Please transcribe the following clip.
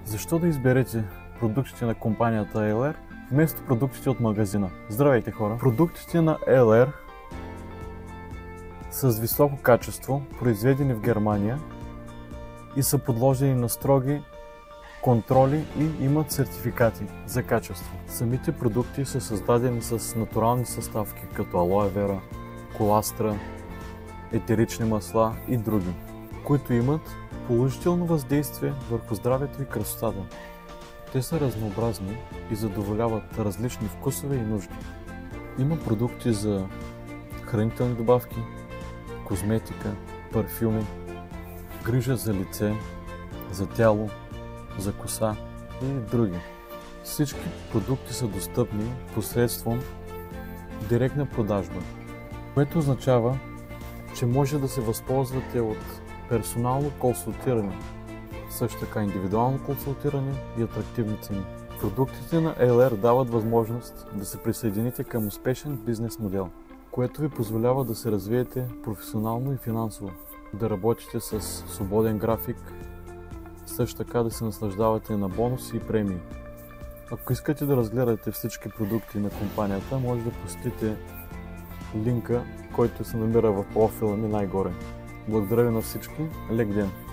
Защо да изберете продуктите на компанията LR вместо продуктите от магазина? Здравейте, хора! Продуктите на LR са с високо качество, произведени в Германия и са подложени на строги контроли и имат сертификати за качество. Самите продукти са създадени с натурални съставки, като алоe вера, коластра, етерични масла и други, които имат положително въздействие върху здравето и красотата. Те са разнообразни и задоволяват различни вкусове и нужди. Има продукти за хранителни добавки, козметика, парфюми, грижа за лице, за тяло, за коса и други. Всички продукти са достъпни посредством директна продажба, което означава, че може да се възползвате от персонално консултиране, също така индивидуално консултиране и атрактивни цени. Продуктите на LR дават възможност да се присъедините към успешен бизнес модел, което ви позволява да се развиете професионално и финансово, да работите с свободен график, също така да се наслаждавате на бонуси и премии. Ако искате да разгледате всички продукти на компанията, може да посетите линка, който се намира в профила ми най-горе. Благодаря ви на всички, лек ден!